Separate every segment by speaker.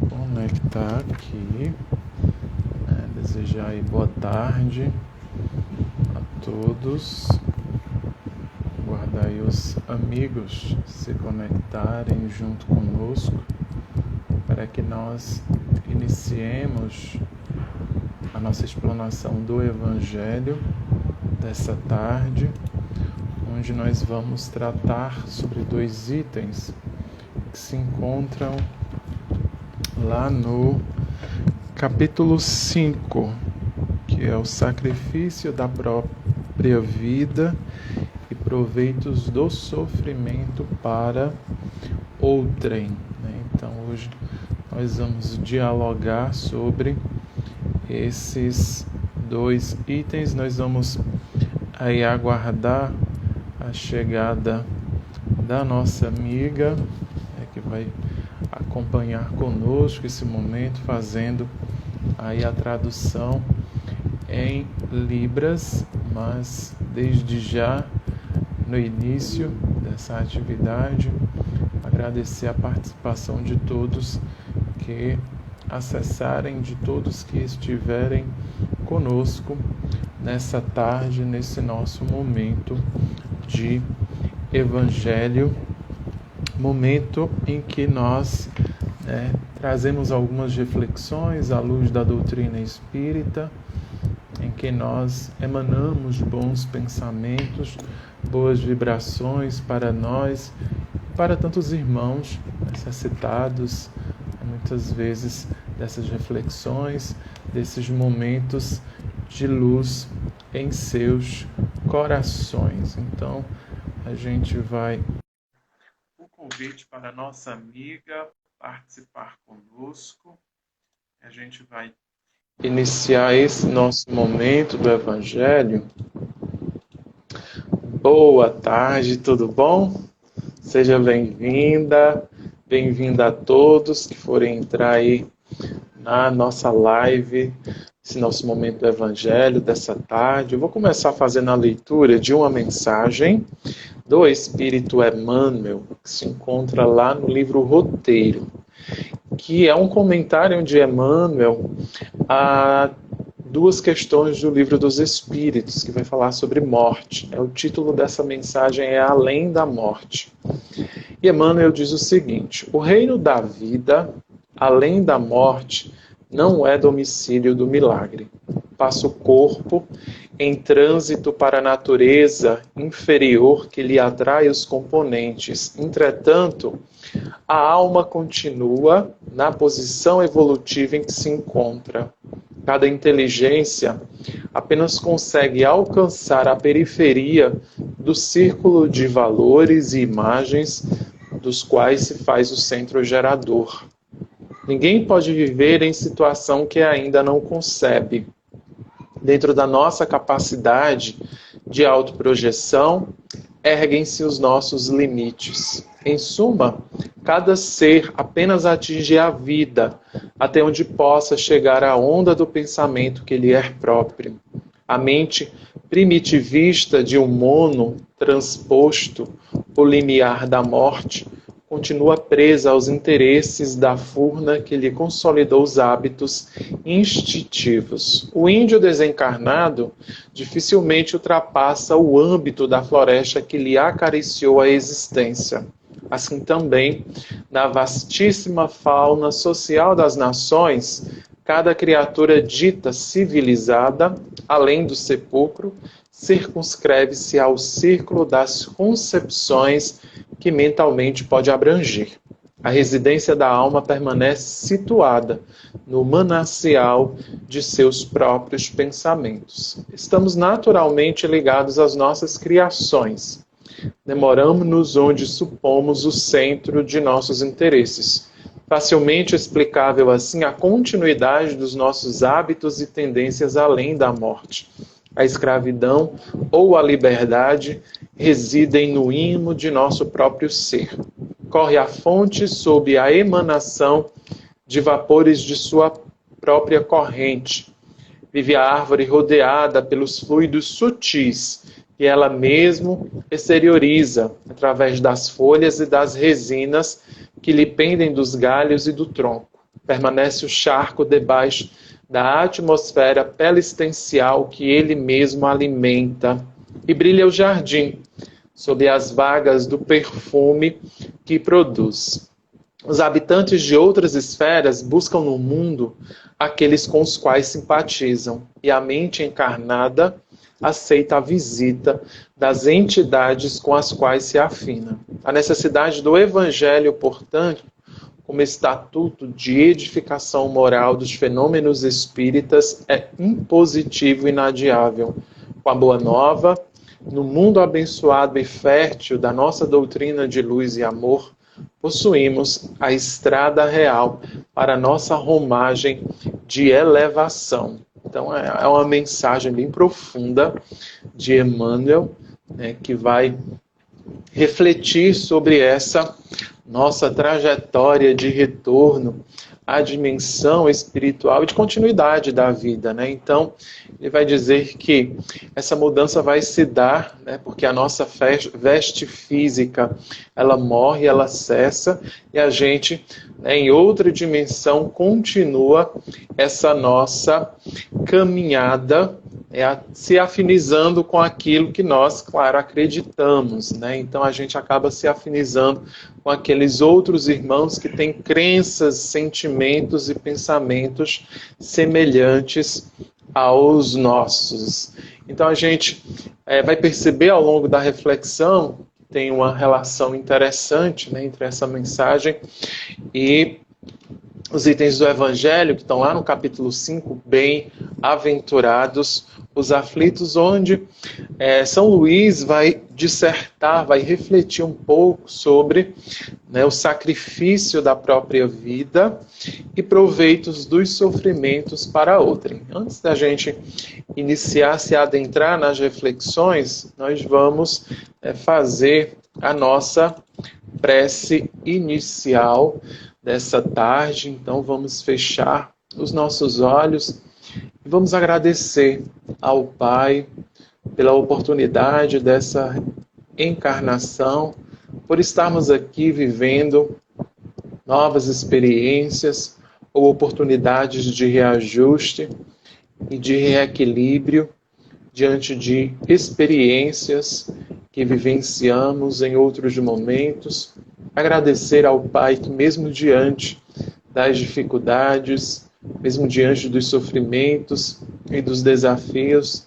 Speaker 1: conectar aqui. Desejar aí boa tarde a todos. Guardar aí os amigos se conectarem junto conosco para que nós iniciemos a nossa explanação do Evangelho dessa tarde, onde nós vamos tratar sobre 2 itens que se encontram lá no capítulo 5, que é o sacrifício da própria vida e proveitos do sofrimento para outrem. Então hoje nós vamos dialogar sobre esses 2 itens. Nós vamos aí aguardar a chegada da nossa amiga, que vai acompanhar conosco esse momento, fazendo aí a tradução em Libras, mas desde já, no início dessa atividade, agradecer a participação de todos que acessarem, de todos que estiverem conosco nessa tarde, nesse nosso momento de Evangelho, momento em que nós trazemos algumas reflexões à luz da doutrina espírita, em que nós emanamos bons pensamentos, boas vibrações para nós, para tantos irmãos necessitados, muitas vezes, dessas reflexões, desses momentos de luz em seus corações. Então, a gente vai o convite para a nossa amiga participar conosco. A gente vai iniciar esse nosso momento do Evangelho. Boa tarde, tudo bom? Seja bem-vinda, bem-vinda a todos que forem entrar aí na nossa live, esse nosso momento do Evangelho dessa tarde. Eu vou começar fazendo a leitura de uma mensagem do Espírito Emmanuel, que se encontra lá no livro Roteiro, que é um comentário de Emmanuel a 2 questões do Livro dos Espíritos, que vai falar sobre morte. O título dessa mensagem é Além da Morte. E Emmanuel diz o seguinte: o reino da vida, além da morte, não é domicílio do milagre. Passa o corpo em trânsito para a natureza inferior que lhe atrai os componentes. Entretanto, a alma continua na posição evolutiva em que se encontra. Cada inteligência apenas consegue alcançar a periferia do círculo de valores e imagens dos quais se faz o centro gerador. Ninguém pode viver em situação que ainda não concebe. Dentro da nossa capacidade de autoprojeção, erguem-se os nossos limites. Em suma, cada ser apenas atinge a vida, até onde possa chegar a onda do pensamento que lhe é próprio. A mente primitivista de um mono transposto, o limiar da morte, continua presa aos interesses da furna que lhe consolidou os hábitos instintivos. O índio desencarnado dificilmente ultrapassa o âmbito da floresta que lhe acariciou a existência. Assim também, na vastíssima fauna social das nações, cada criatura dita civilizada, além do sepulcro, circunscreve-se ao círculo das concepções que mentalmente pode abranger. A residência da alma permanece situada no manancial de seus próprios pensamentos. Estamos naturalmente ligados às nossas criações. Demoramos-nos onde supomos o centro de nossos interesses. Facilmente explicável assim a continuidade dos nossos hábitos e tendências além da morte. A escravidão ou a liberdade residem no imo de nosso próprio ser. Corre a fonte sob a emanação de vapores de sua própria corrente. Vive a árvore rodeada pelos fluidos sutis que ela mesmo exterioriza através das folhas e das resinas que lhe pendem dos galhos e do tronco. permanece o charco debaixo da atmosfera pelestencial que ele mesmo alimenta, e brilha o jardim, sob as vagas do perfume que produz. Os habitantes de outras esferas buscam no mundo aqueles com os quais simpatizam, e a mente encarnada aceita a visita das entidades com as quais se afina. A necessidade do Evangelho, portanto, como estatuto de edificação moral dos fenômenos espíritas, é impositivo e inadiável. Com a Boa Nova, no mundo abençoado e fértil da nossa doutrina de luz e amor, possuímos a estrada real para a nossa romagem de elevação. Então é uma mensagem bem profunda de Emmanuel, né, que vai refletir sobre essa nossa trajetória de retorno à dimensão espiritual e de continuidade da vida, né? Então, ele vai dizer que essa mudança vai se dar, né, porque a nossa veste física, ela morre, ela cessa, e a gente, né, em outra dimensão, continua essa nossa caminhada, se afinizando com aquilo que nós, claro, acreditamos, né? Então a gente acaba se afinizando com aqueles outros irmãos que têm crenças, sentimentos e pensamentos semelhantes aos nossos. Então a gente vai perceber ao longo da reflexão que tem uma relação interessante, né, entre essa mensagem e os itens do Evangelho, que estão lá no capítulo 5, bem-aventurados os aflitos, onde São Luís vai dissertar, vai refletir um pouco sobre, né, o sacrifício da própria vida e proveitos dos sofrimentos para outrem. Antes da gente iniciar, se adentrar nas reflexões, nós vamos fazer a nossa prece inicial dessa tarde. Então vamos fechar os nossos olhos e vamos agradecer ao Pai pela oportunidade dessa encarnação, por estarmos aqui vivendo novas experiências ou oportunidades de reajuste e de reequilíbrio diante de experiências que vivenciamos em outros momentos. Agradecer ao Pai que, mesmo diante das dificuldades, mesmo diante dos sofrimentos e dos desafios,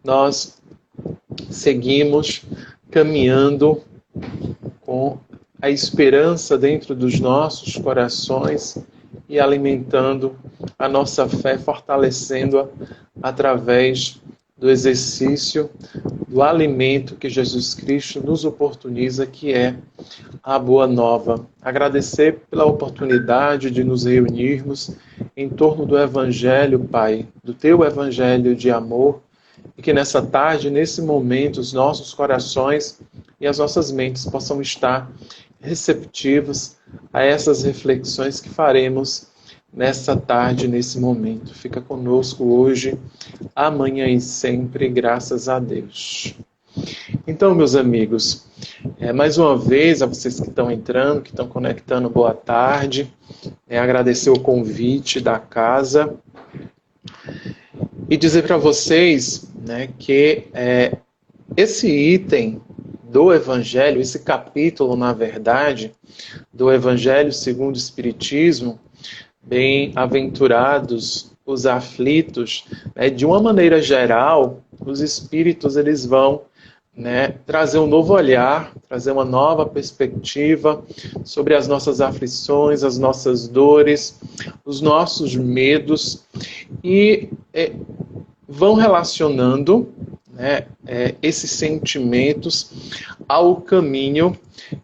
Speaker 1: nós seguimos caminhando com a esperança dentro dos nossos corações e alimentando a nossa fé, fortalecendo-a através do exercício do alimento que Jesus Cristo nos oportuniza, que é a Boa Nova. Agradecer pela oportunidade de nos reunirmos em torno do Evangelho, Pai, do Teu Evangelho de amor, e que nessa tarde, nesse momento, os nossos corações e as nossas mentes possam estar receptivos a essas reflexões que faremos nessa tarde, nesse momento. Fica conosco hoje, amanhã e sempre, graças a Deus. Então, meus amigos, mais uma vez a vocês que estão entrando, que estão conectando, boa tarde. Agradecer o convite da casa e dizer para vocês, né, que esse item do Evangelho, esse capítulo, na verdade, do Evangelho segundo o Espiritismo, bem-aventurados os aflitos, né, de uma maneira geral, os espíritos eles vão, né, trazer um novo olhar, trazer uma nova perspectiva sobre as nossas aflições, as nossas dores, os nossos medos, e vão relacionando, né, esses sentimentos ao caminho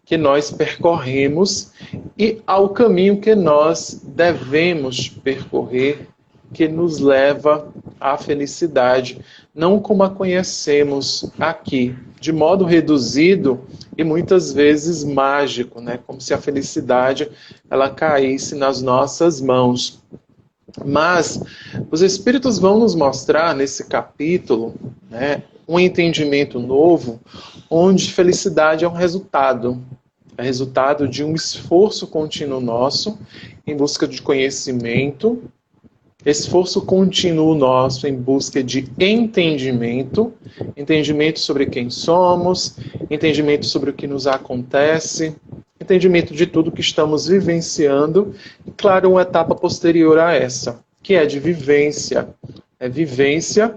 Speaker 1: que nós percorremos e ao caminho que nós devemos percorrer, que nos leva à felicidade, não como a conhecemos aqui, de modo reduzido e muitas vezes mágico, né? Como se a felicidade ela caísse nas nossas mãos. Mas os Espíritos vão nos mostrar nesse capítulo, né, um entendimento novo, onde felicidade é um resultado. é resultado de um esforço contínuo nosso em busca de conhecimento, esforço contínuo nosso em busca de entendimento, entendimento sobre quem somos, entendimento sobre o que nos acontece, entendimento de tudo que estamos vivenciando, e claro, uma etapa posterior a essa, que é de vivência. É vivência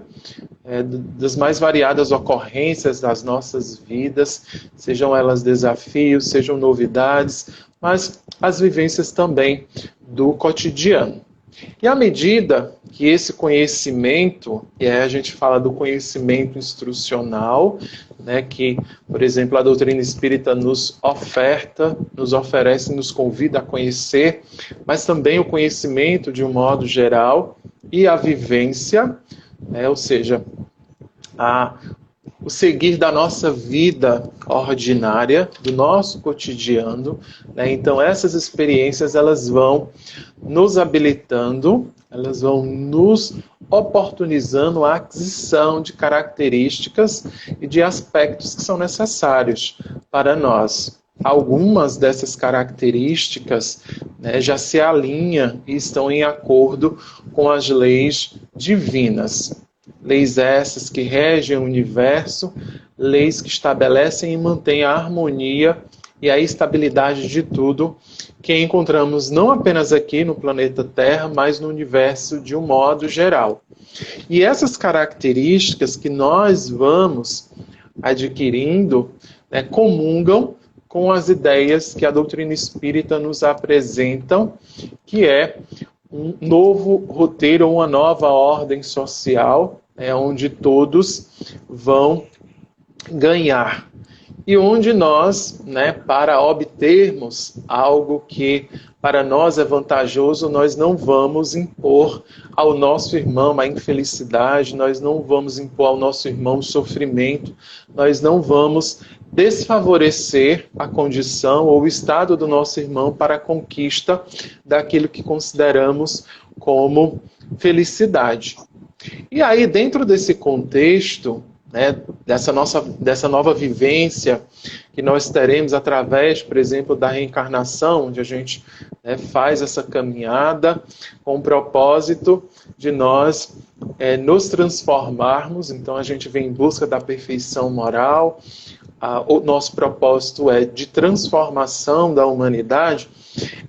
Speaker 1: das mais variadas ocorrências das nossas vidas, sejam elas desafios, sejam novidades, mas as vivências também do cotidiano. E à medida que esse conhecimento, e aí a gente fala do conhecimento instrucional, né, que, por exemplo, a doutrina espírita nos oferta, nos oferece, nos convida a conhecer, mas também o conhecimento de um modo geral e a vivência, ou seja, o seguir da nossa vida ordinária, do nosso cotidiano, né? Então essas experiências elas vão nos habilitando, elas vão nos oportunizando a aquisição de características e de aspectos que são necessários para nós. Algumas dessas características, né, já se alinham e estão em acordo com as leis divinas. Leis essas que regem o universo, leis que estabelecem e mantêm a harmonia e a estabilidade de tudo que encontramos não apenas aqui no planeta Terra, mas no universo de um modo geral. E essas características que nós vamos adquirindo, né, comungam com as ideias que a doutrina espírita nos apresentam, que é um novo roteiro, uma nova ordem social, onde todos vão ganhar. E onde nós, né, para obtermos algo que para nós é vantajoso, nós não vamos impor ao nosso irmão a infelicidade, nós não vamos impor ao nosso irmão o sofrimento, nós não vamos desfavorecer a condição ou o estado do nosso irmão para a conquista daquilo que consideramos como felicidade. E aí, dentro desse contexto, né, dessa nova vivência que nós teremos através, por exemplo, da reencarnação, onde a gente, né, faz essa caminhada com o propósito de nós nos transformarmos. Então a gente vem em busca da perfeição moral, o nosso propósito é de transformação da humanidade.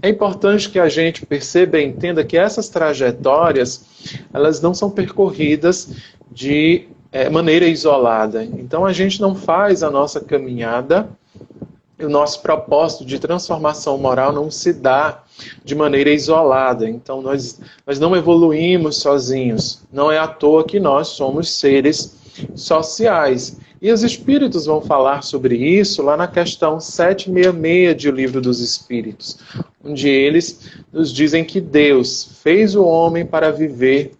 Speaker 1: É importante que a gente perceba e entenda que essas trajetórias, elas não são percorridas de maneira isolada. Então a gente não faz a nossa caminhada, e o nosso propósito de transformação moral não se dá de maneira isolada. Então nós não evoluímos sozinhos. Não é à toa que nós somos seres sociais. E os Espíritos vão falar sobre isso lá na questão 766 de O Livro dos Espíritos, onde eles nos dizem que Deus fez o homem para viver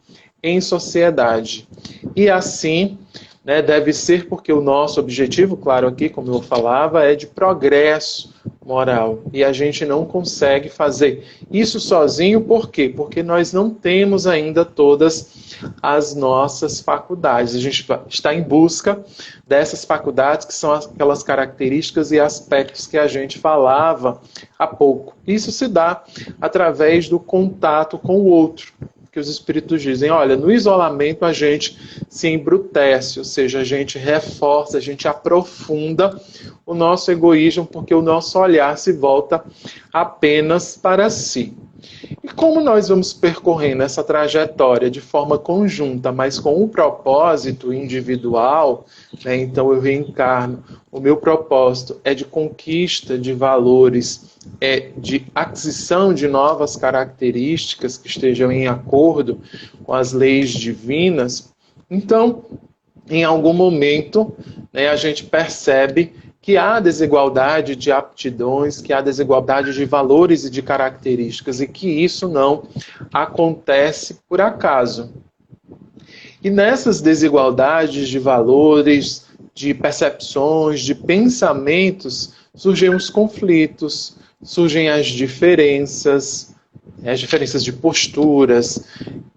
Speaker 1: em sociedade. E assim, né, deve ser porque o nosso objetivo, claro, aqui, como eu falava, é de progresso moral. E a gente não consegue fazer isso sozinho, por quê? Porque nós não temos ainda todas as nossas faculdades. A gente está em busca dessas faculdades, que são aquelas características e aspectos que a gente falava há pouco. Isso se dá através do contato com o outro. Que os Espíritos dizem, olha, no isolamento a gente se embrutece, ou seja, a gente reforça, a gente aprofunda o nosso egoísmo, porque o nosso olhar se volta apenas para si. E como nós vamos percorrendo essa trajetória de forma conjunta, mas com um propósito individual, né, então eu reencarno, o meu propósito é de conquista de valores, de aquisição de novas características que estejam em acordo com as leis divinas. Então, em algum momento, né, a gente percebe que há desigualdade de aptidões, que há desigualdade de valores e de características, e que isso não acontece por acaso. E nessas desigualdades de valores, de percepções, de pensamentos, surgem os conflitos, surgem as diferenças de posturas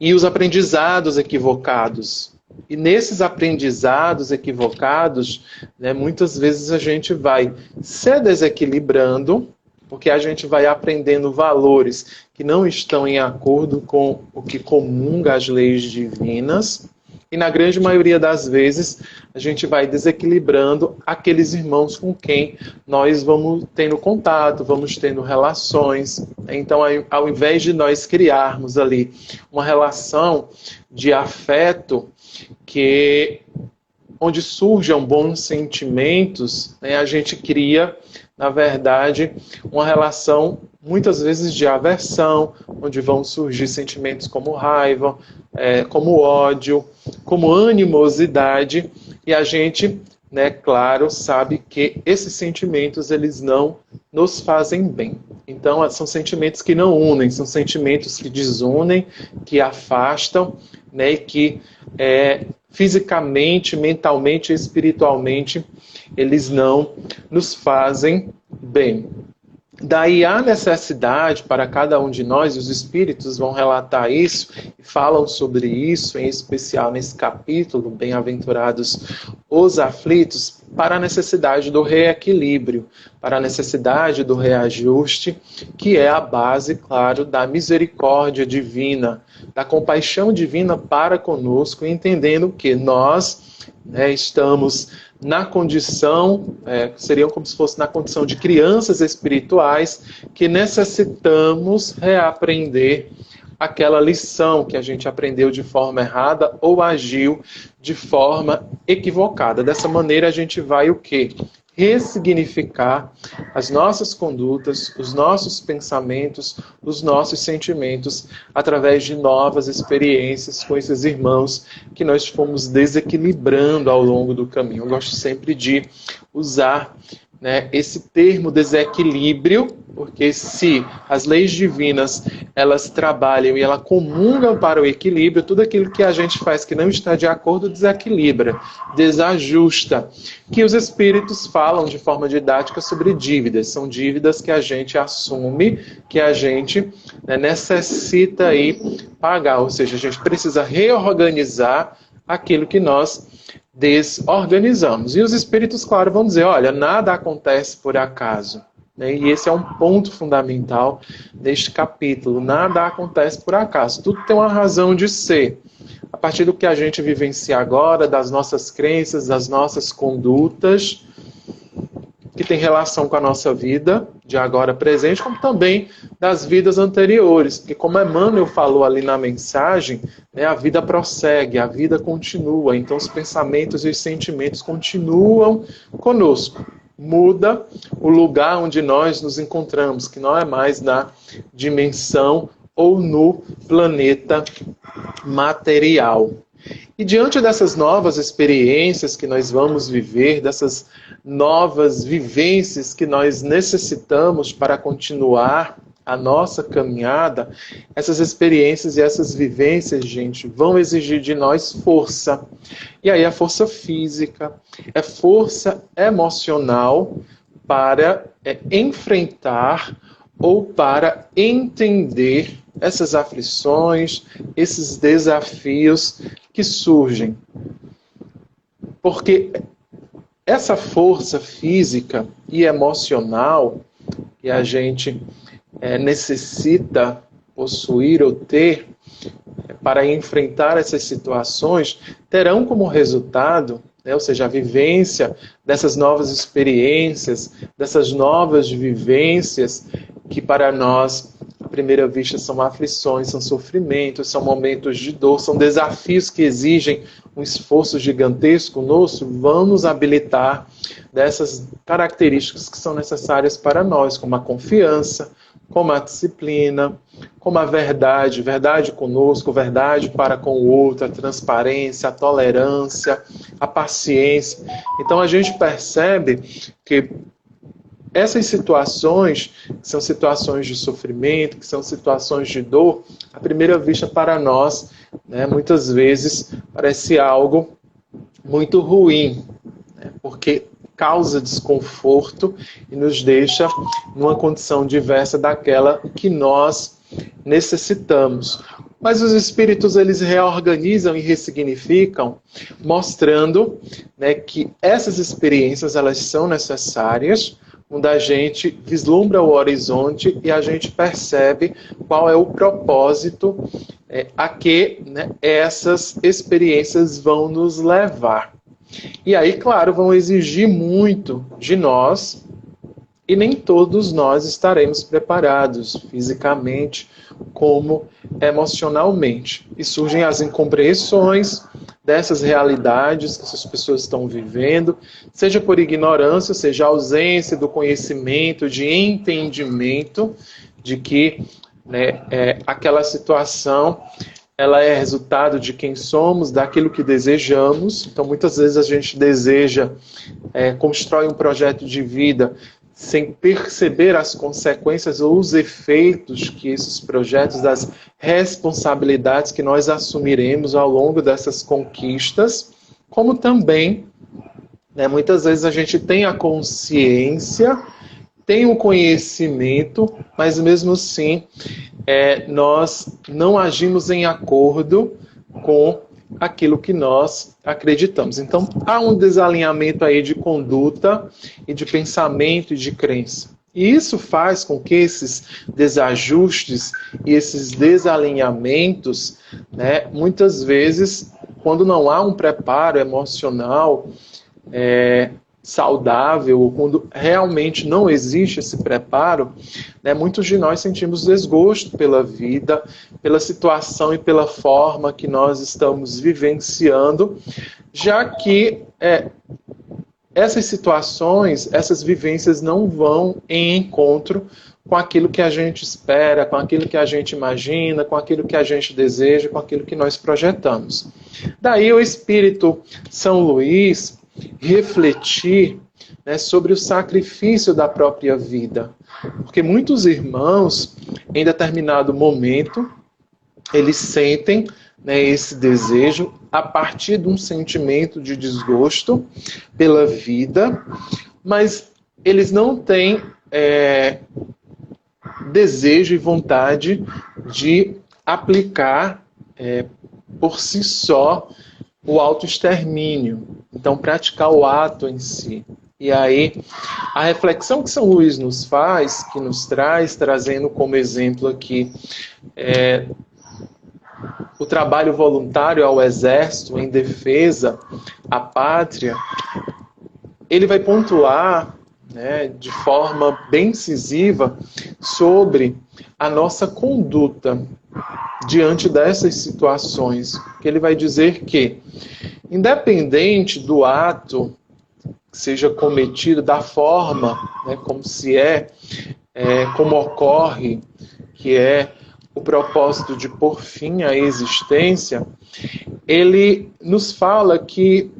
Speaker 1: e os aprendizados equivocados. E nesses aprendizados equivocados, né, muitas vezes a gente vai se desequilibrando, porque a gente vai aprendendo valores que não estão em acordo com o que comunga as leis divinas. E na grande maioria das vezes, a gente vai desequilibrando aqueles irmãos com quem nós vamos tendo contato, vamos tendo relações. Então, ao invés de nós criarmos ali uma relação de afeto, onde surjam bons sentimentos, né, a gente cria, na verdade, uma relação muitas vezes de aversão, onde vão surgir sentimentos como raiva, como ódio, como animosidade, e a gente, né, claro, sabe que esses sentimentos eles não nos fazem bem. Então, são sentimentos que não unem, são sentimentos que desunem, que afastam, né, e que fisicamente, mentalmente e espiritualmente, eles não nos fazem bem. Daí há necessidade para cada um de nós, e os espíritos vão relatar isso, e falam sobre isso, em especial nesse capítulo, Bem-aventurados os aflitos, para a necessidade do reequilíbrio, para a necessidade do reajuste, que é a base, claro, da misericórdia divina, da compaixão divina para conosco, entendendo que nós, né, estamos na condição, seriam como se fosse na condição de crianças espirituais que necessitamos reaprender aquela lição que a gente aprendeu de forma errada ou agiu de forma equivocada. Dessa maneira a gente vai o quê? Ressignificar as nossas condutas, os nossos pensamentos, os nossos sentimentos, através de novas experiências com esses irmãos que nós fomos desequilibrando ao longo do caminho. Eu gosto sempre de usar, né, esse termo desequilíbrio, porque se as leis divinas elas trabalham e elas comungam para o equilíbrio, tudo aquilo que a gente faz que não está de acordo desequilibra, desajusta. Que os espíritos falam de forma didática sobre dívidas. São dívidas que a gente assume, que a gente, né, necessita aí pagar. Ou seja, a gente precisa reorganizar aquilo que nós desorganizamos. E os espíritos, claro, vão dizer, olha, nada acontece por acaso. E esse é um ponto fundamental deste capítulo. Nada acontece por acaso. Tudo tem uma razão de ser. A partir do que a gente vivencia agora, das nossas crenças, das nossas condutas, que tem relação com a nossa vida de agora presente, como também das vidas anteriores. Porque como Emmanuel falou ali na mensagem, né, a vida prossegue, a vida continua. Então os pensamentos e os sentimentos continuam conosco. Muda o lugar onde nós nos encontramos, que não é mais na dimensão ou no planeta material. E diante dessas novas experiências que nós vamos viver, dessas novas vivências que nós necessitamos para continuar a nossa caminhada, essas experiências e essas vivências, gente, vão exigir de nós força. E aí a força física, é força emocional para enfrentar ou para entender essas aflições, esses desafios que surgem. Porque essa força física e emocional que a gente necessita possuir ou ter para enfrentar essas situações, terão como resultado, né, ou seja, a vivência dessas novas experiências, dessas novas vivências, que para nós, à primeira vista, são aflições, são sofrimentos, são momentos de dor, são desafios que exigem um esforço gigantesco nosso, vão nos habilitar dessas características que são necessárias para nós, como a confiança, como a disciplina, como a verdade, verdade conosco, verdade para com o outro, a transparência, a tolerância, a paciência. Então a gente percebe que essas situações, que são situações de sofrimento, que são situações de dor, à primeira vista para nós, né, muitas vezes parece algo muito ruim, né, porque causa desconforto e nos deixa numa condição diversa daquela que nós necessitamos. Mas os espíritos, eles reorganizam e ressignificam, mostrando, né, que essas experiências, elas são necessárias, quando a gente vislumbra o horizonte e a gente percebe qual é o propósito a que, né, essas experiências vão nos levar. E aí, claro, vão exigir muito de nós, e nem todos nós estaremos preparados fisicamente como emocionalmente. E surgem as incompreensões dessas realidades que essas pessoas estão vivendo, seja por ignorância, seja ausência do conhecimento, de entendimento de que, né, aquela situação ela é resultado de quem somos, daquilo que desejamos. Então, muitas vezes a gente deseja, constrói um projeto de vida sem perceber as consequências ou os efeitos que esses projetos, das responsabilidades que nós assumiremos ao longo dessas conquistas, como também, né, muitas vezes a gente tem a consciência, tem o conhecimento, mas mesmo assim nós não agimos em acordo com aquilo que nós acreditamos. Então, há um desalinhamento aí de conduta e de pensamento e de crença. E isso faz com que esses desajustes e esses desalinhamentos, né, muitas vezes, quando não há um preparo emocional saudável, ou quando realmente não existe esse preparo, né, muitos de nós sentimos desgosto pela vida, pela situação e pela forma que nós estamos vivenciando, já que essas situações, essas vivências não vão em encontro com aquilo que a gente espera, com aquilo que a gente imagina, com aquilo que a gente deseja, com aquilo que nós projetamos. Daí o Espírito São Luís refletir, né, sobre o sacrifício da própria vida. Porque muitos irmãos, em determinado momento, eles sentem, né, esse desejo a partir de um sentimento de desgosto pela vida, mas eles não têm desejo e vontade de aplicar por si só o autoextermínio. Então, praticar o ato em si. E aí, a reflexão que São Luís nos faz, que nos traz, trazendo como exemplo aqui o trabalho voluntário ao exército em defesa à pátria, ele vai pontuar, né, de forma bem incisiva sobre a nossa conduta diante dessas situações. Que ele vai dizer que, independente do ato que seja cometido, da forma, né, como se como ocorre, que é o propósito de pôr fim à existência, ele nos fala que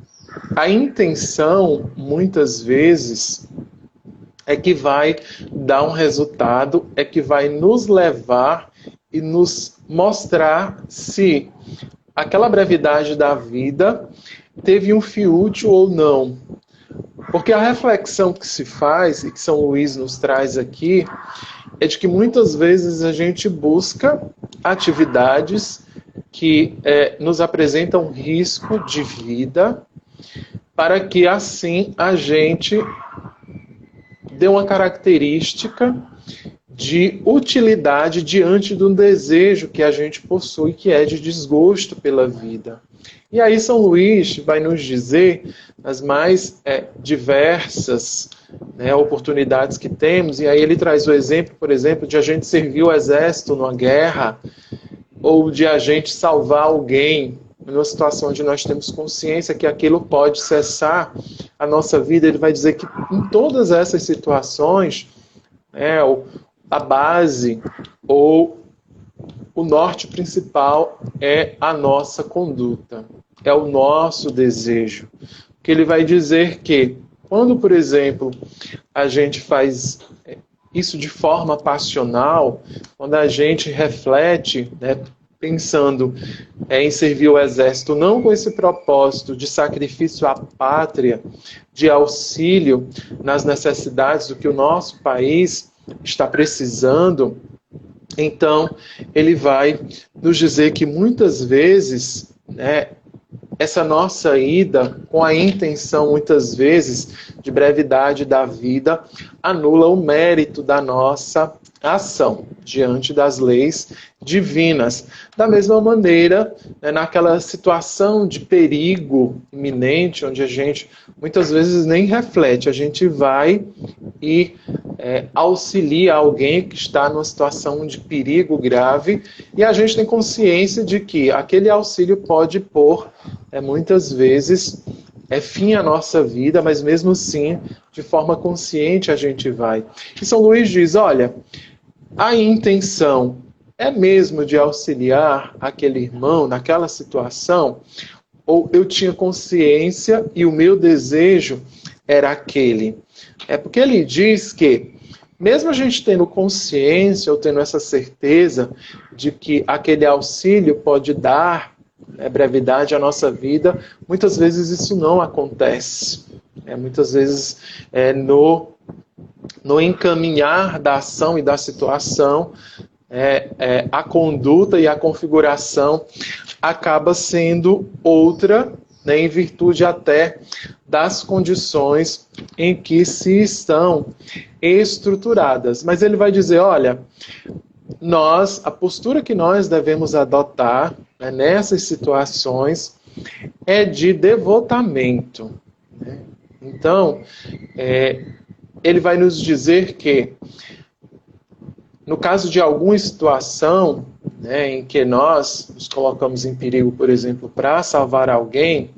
Speaker 1: a intenção, muitas vezes, é que vai dar um resultado, é que vai nos levar e nos mostrar se aquela brevidade da vida teve um fim útil ou não. Porque a reflexão que se faz, e que São Luís nos traz aqui, é de que muitas vezes a gente busca atividades que nos apresentam risco de vida, para que assim a gente dê uma característica de utilidade diante de um desejo que a gente possui, que é de desgosto pela vida. E aí São Luís vai nos dizer as mais diversas, né, oportunidades que temos, e aí ele traz o exemplo, por exemplo, de a gente servir o exército numa guerra, ou de a gente salvar alguém numa situação onde nós temos consciência que aquilo pode cessar a nossa vida. Ele vai dizer que em todas essas situações, a base ou o norte principal é a nossa conduta, é o nosso desejo. Que ele vai dizer que quando, por exemplo, a gente faz isso de forma passional, quando a gente reflete, né, pensando em servir o exército, não com esse propósito de sacrifício à pátria, de auxílio nas necessidades do que o nosso país está precisando, Então, ele vai nos dizer que muitas vezes, né, essa nossa ida com a intenção, muitas vezes, de brevidade da vida, anula o mérito da nossa ação diante das leis divinas. Da mesma maneira, né, naquela situação de perigo iminente, onde a gente muitas vezes nem reflete, a gente vai e auxilia alguém que está numa situação de perigo grave, e a gente tem consciência de que aquele auxílio pode pôr, muitas vezes, fim à nossa vida, mas mesmo assim, de forma consciente a gente vai. E São Luís diz, olha, a intenção é mesmo de auxiliar aquele irmão naquela situação, ou eu tinha consciência e o meu desejo era aquele? É porque ele diz que, mesmo a gente tendo consciência ou tendo essa certeza de que aquele auxílio pode dar brevidade à nossa vida, muitas vezes isso não acontece. Muitas vezes no encaminhar da ação e da situação, a conduta e a configuração acaba sendo outra, né, em virtude até das condições em que se estão estruturadas. Mas ele vai dizer, olha, a postura que nós devemos adotar, né, nessas situações é de devotamento. Né? Então, ele vai nos dizer que, no caso de alguma situação, né, em que nós nos colocamos em perigo, por exemplo, para salvar alguém,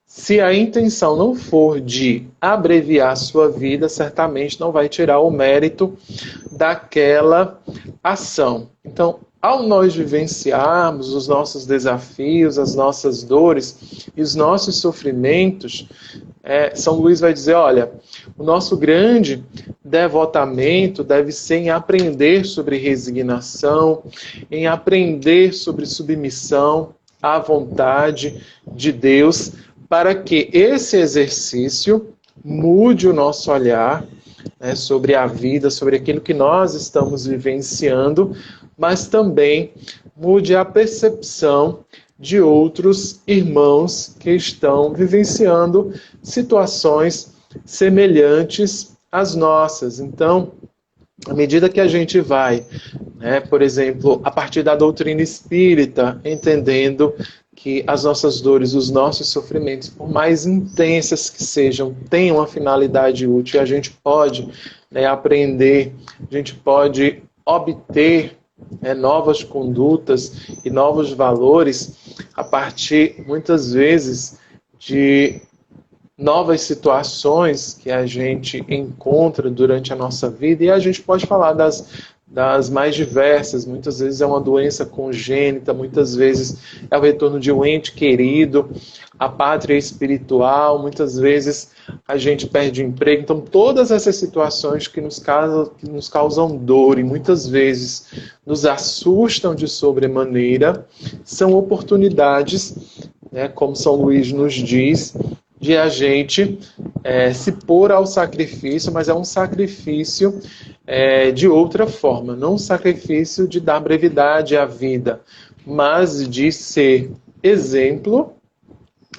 Speaker 1: se a intenção não for de abreviar a sua vida, certamente não vai tirar o mérito daquela ação. Então, ao nós vivenciarmos os nossos desafios, as nossas dores e os nossos sofrimentos, São Luís vai dizer, olha, o nosso grande devotamento deve ser em aprender sobre resignação, em aprender sobre submissão à vontade de Deus, para que esse exercício mude o nosso olhar, né, sobre a vida, sobre aquilo que nós estamos vivenciando, mas também mude a percepção de outros irmãos que estão vivenciando situações semelhantes às nossas. Então, à medida que a gente vai, né, por exemplo, a partir da doutrina espírita, entendendo que as nossas dores, os nossos sofrimentos, por mais intensas que sejam, têm uma finalidade útil, e a gente pode, né, aprender, a gente pode obter novas condutas e novos valores a partir, muitas vezes, de novas situações que a gente encontra durante a nossa vida, e a gente pode falar das mais diversas. Muitas vezes é uma doença congênita, muitas vezes é o retorno de um ente querido, a pátria espiritual, muitas vezes a gente perde o emprego. Então, todas essas situações que nos causam dor e muitas vezes nos assustam de sobremaneira, são oportunidades, né, como São Luís nos diz, de a gente se pôr ao sacrifício, mas é um sacrifício de outra forma, não um sacrifício de dar brevidade à vida, mas de ser exemplo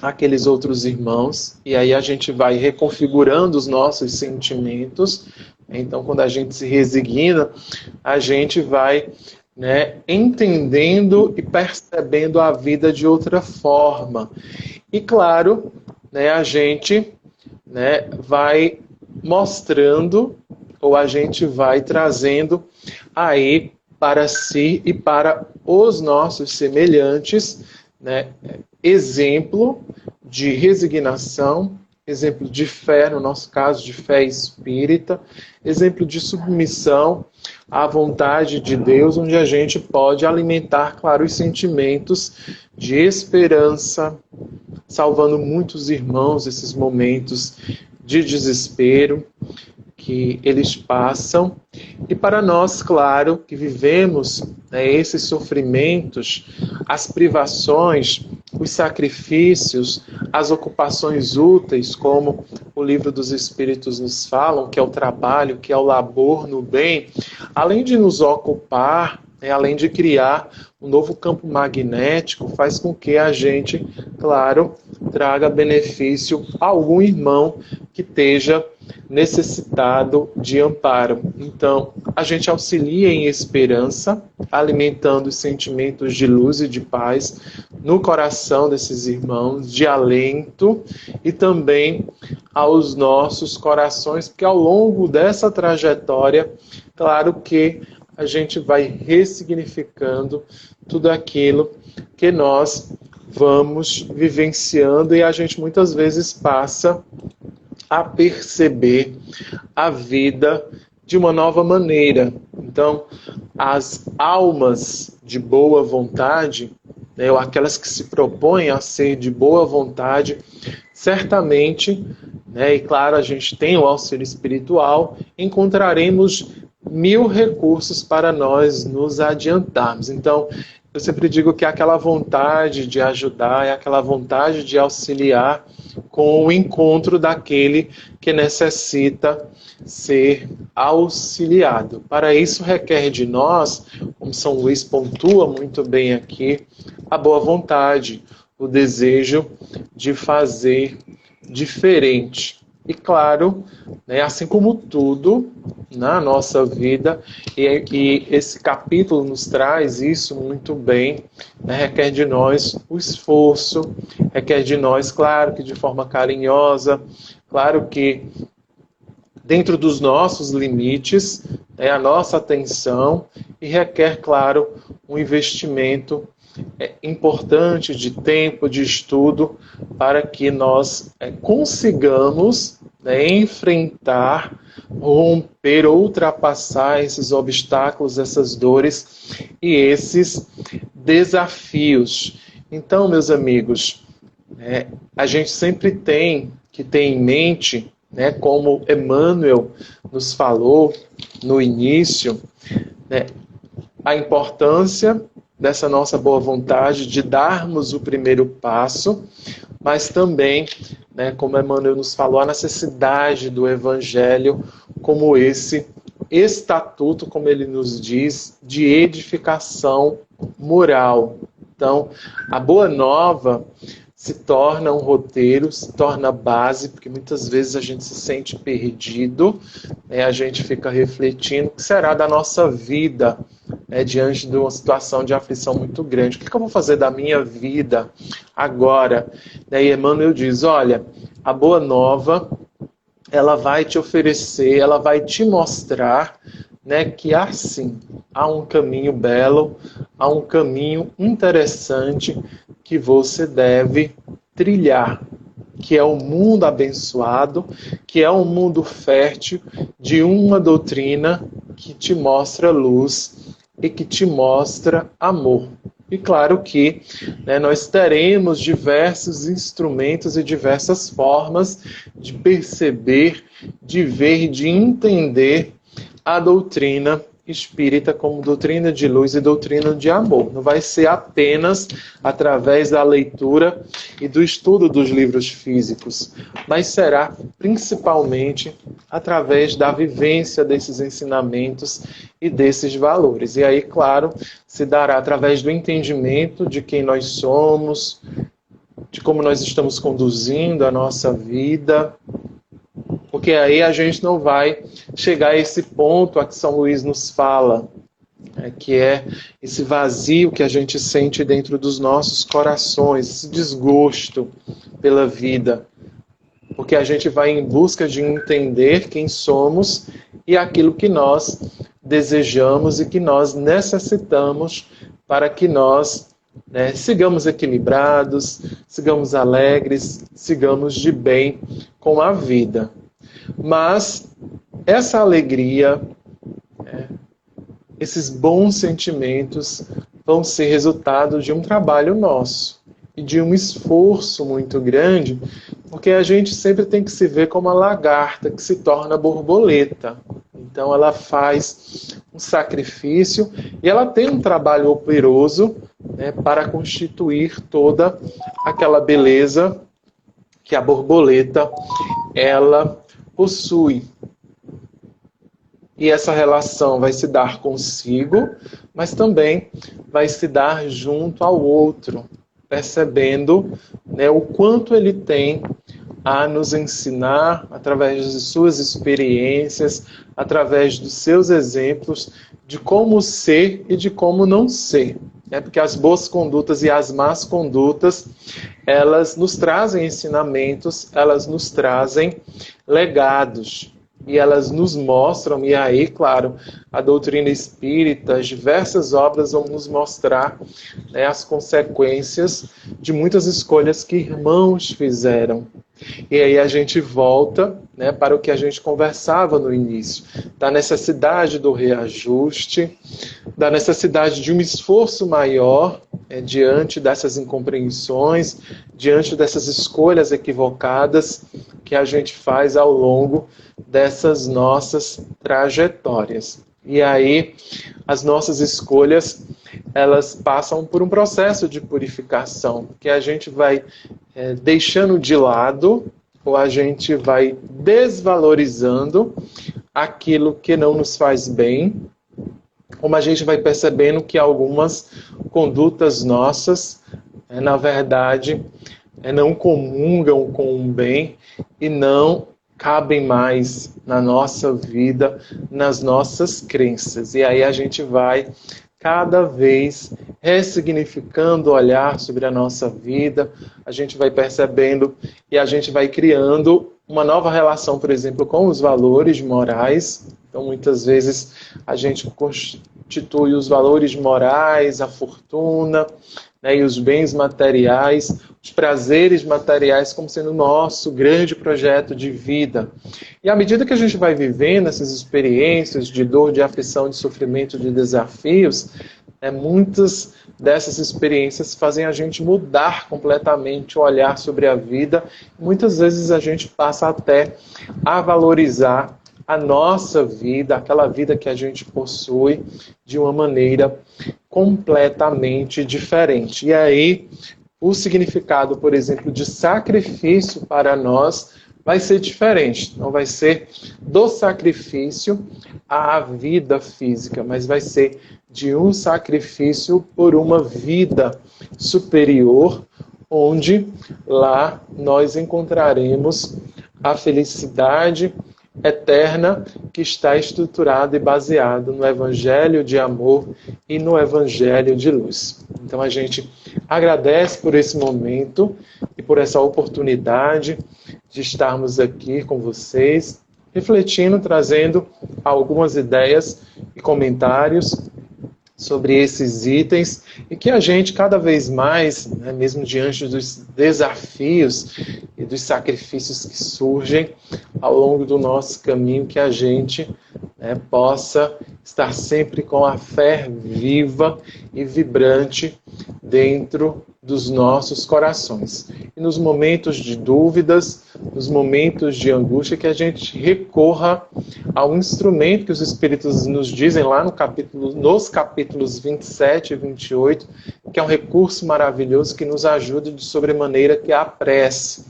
Speaker 1: àqueles outros irmãos, e aí a gente vai reconfigurando os nossos sentimentos. Então, quando a gente se resigna, a gente vai, né, entendendo e percebendo a vida de outra forma. E claro, né, a gente, né, vai mostrando, ou a gente vai trazendo aí para si e para os nossos semelhantes, né, exemplo de resignação, exemplo de fé, no nosso caso de fé espírita, exemplo de submissão à vontade de Deus, onde a gente pode alimentar, claro, os sentimentos de esperança, salvando muitos irmãos esses momentos de desespero que eles passam. E para nós, claro, que vivemos, né, esses sofrimentos, as privações, os sacrifícios, as ocupações úteis, como o Livro dos Espíritos nos falam, que é o trabalho, que é o labor no bem, além de nos ocupar, além de criar um novo campo magnético, faz com que a gente, claro, traga benefício a algum irmão que esteja necessitado de amparo. Então, a gente auxilia em esperança, alimentando os sentimentos de luz e de paz no coração desses irmãos, de alento e também aos nossos corações, porque ao longo dessa trajetória, claro que a gente vai ressignificando tudo aquilo que nós vamos vivenciando e a gente muitas vezes passa a perceber a vida de uma nova maneira. Então, as almas de boa vontade, né, ou aquelas que se propõem a ser de boa vontade, certamente, né, e claro, a gente tem o auxílio espiritual, encontraremos 1000 recursos para nós nos adiantarmos. Então, eu sempre digo que aquela vontade de ajudar é aquela vontade de auxiliar com o encontro daquele que necessita ser auxiliado. Para isso requer de nós, como São Luís pontua muito bem aqui, a boa vontade, o desejo de fazer diferente. E claro, né, assim como tudo na nossa vida, e esse capítulo nos traz isso muito bem, né, requer de nós o esforço, requer de nós, claro que de forma carinhosa, claro que dentro dos nossos limites, né, a nossa atenção, e requer, claro, um investimento importante de tempo, de estudo, para que nós consigamos, né, enfrentar, romper, ultrapassar esses obstáculos, essas dores e esses desafios. Então, meus amigos, a gente sempre tem que ter em mente, né, como Emmanuel nos falou no início, né, a importância dessa nossa boa vontade de darmos o primeiro passo, mas também, né, como Emmanuel nos falou, a necessidade do Evangelho como esse estatuto, como ele nos diz, de edificação moral. Então, a Boa Nova se torna um roteiro, se torna base, porque muitas vezes a gente se sente perdido, né, a gente fica refletindo o que será da nossa vida, né, diante de uma situação de aflição muito grande. O que eu vou fazer da minha vida agora? E Emmanuel diz, olha, a Boa Nova, ela vai te oferecer, ela vai te mostrar, né, que há sim, há um caminho belo, há um caminho interessante que você deve trilhar, que é o mundo abençoado, que é um mundo fértil de uma doutrina que te mostra luz e que te mostra amor. E claro que, né, nós teremos diversos instrumentos e diversas formas de perceber, de ver, de entender a doutrina espírita como doutrina de luz e doutrina de amor. Não vai ser apenas através da leitura e do estudo dos livros físicos, mas será principalmente através da vivência desses ensinamentos e desses valores. E aí, claro, se dará através do entendimento de quem nós somos, de como nós estamos conduzindo a nossa vida, porque aí a gente não vai chegar a esse ponto a que São Luís nos fala, que é esse vazio que a gente sente dentro dos nossos corações, esse desgosto pela vida, porque a gente vai em busca de entender quem somos e aquilo que nós desejamos e que nós necessitamos para que nós, né, sigamos equilibrados, sigamos alegres, sigamos de bem com a vida. Mas essa alegria, esses bons sentimentos vão ser resultado de um trabalho nosso e de um esforço muito grande, porque a gente sempre tem que se ver como a lagarta que se torna borboleta. Então ela faz um sacrifício e ela tem um trabalho operoso, né, para constituir toda aquela beleza que a borboleta ela possui. E essa relação vai se dar consigo, mas também vai se dar junto ao outro, percebendo, né, o quanto ele tem a nos ensinar através de suas experiências, através dos seus exemplos, de como ser e de como não ser. Porque as boas condutas e as más condutas, elas nos trazem ensinamentos, elas nos trazem legados. E elas nos mostram, e aí, claro, a doutrina espírita, as diversas obras vão nos mostrar, né, as consequências de muitas escolhas que irmãos fizeram. E aí a gente volta, né, para o que a gente conversava no início, da necessidade do reajuste, da necessidade de um esforço maior, diante dessas incompreensões, diante dessas escolhas equivocadas que a gente faz ao longo dessas nossas trajetórias. E aí as nossas escolhas, elas passam por um processo de purificação, que a gente vai deixando de lado, ou a gente vai desvalorizando aquilo que não nos faz bem, como a gente vai percebendo que algumas condutas nossas, na verdade, não comungam com o bem e não cabem mais na nossa vida, nas nossas crenças. E aí a gente vai cada vez ressignificando o olhar sobre a nossa vida, a gente vai percebendo e a gente vai criando uma nova relação, por exemplo, com os valores morais. Então, muitas vezes, a gente constitui os valores morais, a fortuna, né, e os bens materiais, os prazeres materiais como sendo o nosso grande projeto de vida. E à medida que a gente vai vivendo essas experiências de dor, de aflição, de sofrimento, de desafios, muitas dessas experiências fazem a gente mudar completamente o olhar sobre a vida. Muitas vezes a gente passa até a valorizar a nossa vida, aquela vida que a gente possui, de uma maneira completamente diferente. E aí, o significado, por exemplo, de sacrifício para nós vai ser diferente. Não vai ser do sacrifício à vida física, mas vai ser de um sacrifício por uma vida superior, onde lá nós encontraremos a felicidade eterna que está estruturada e baseada no Evangelho de amor e no Evangelho de luz. Então a gente agradece por esse momento e por essa oportunidade de estarmos aqui com vocês, refletindo, trazendo algumas ideias e comentários sobre esses itens e que a gente cada vez mais, né, mesmo diante dos desafios e dos sacrifícios que surgem ao longo do nosso caminho, que a gente, né, possa estar sempre com a fé viva e vibrante dentro dos nossos corações. E nos momentos de dúvidas, nos momentos de angústia, que a gente recorra ao instrumento que os Espíritos nos dizem lá nos capítulos 27 e 28, que é um recurso maravilhoso que nos ajuda de sobremaneira, que é a prece,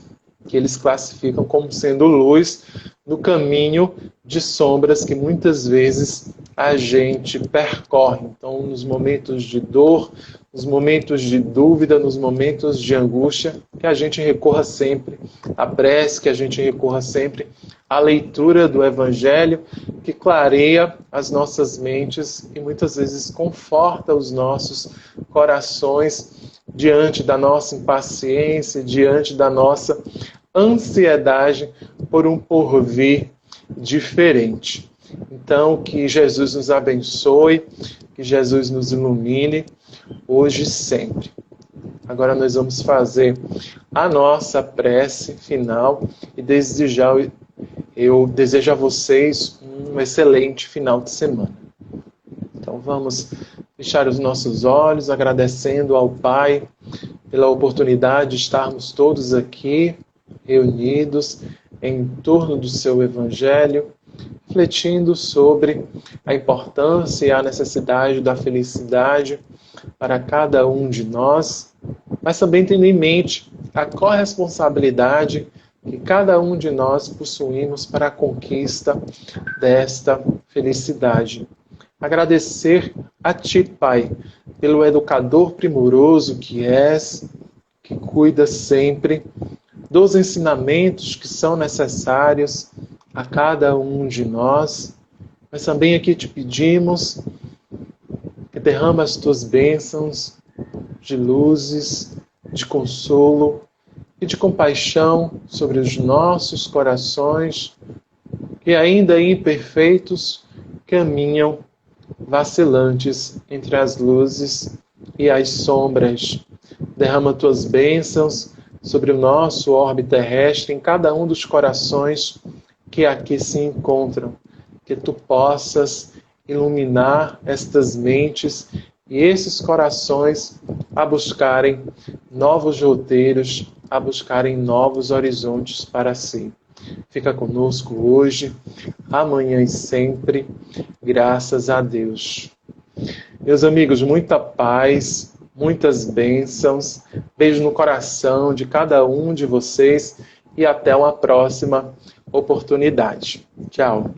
Speaker 1: que eles classificam como sendo luz no caminho de sombras que muitas vezes a gente percorre. Então, nos momentos de dor, nos momentos de dúvida, nos momentos de angústia, que a gente recorra sempre à prece, que a gente recorra sempre à leitura do Evangelho, que clareia as nossas mentes e muitas vezes conforta os nossos corações diante da nossa impaciência, diante da nossa ansiedade por um porvir diferente. Então, que Jesus nos abençoe, que Jesus nos ilumine, hoje e sempre. Agora nós vamos fazer a nossa prece final e eu desejo a vocês um excelente final de semana. Então vamos fechar os nossos olhos, agradecendo ao Pai pela oportunidade de estarmos todos aqui, reunidos em torno do seu Evangelho, refletindo sobre a importância e a necessidade da felicidade para cada um de nós, mas também tendo em mente a corresponsabilidade que cada um de nós possuímos para a conquista desta felicidade. Agradecer a Ti, Pai, pelo educador primoroso que és, que cuida sempre dos ensinamentos que são necessários a cada um de nós. Mas também aqui te pedimos que derrama as Tuas bênçãos de luzes, de consolo e de compaixão sobre os nossos corações que ainda imperfeitos caminham vacilantes entre as luzes e as sombras. Derrama Tuas bênçãos sobre o nosso orbe terrestre, em cada um dos corações que aqui se encontram. Que Tu possas iluminar estas mentes e esses corações a buscarem novos roteiros, a buscarem novos horizontes para si. Fica conosco hoje, amanhã e sempre, graças a Deus. Meus amigos, muita paz, muitas bênçãos, beijo no coração de cada um de vocês e até uma próxima oportunidade. Tchau.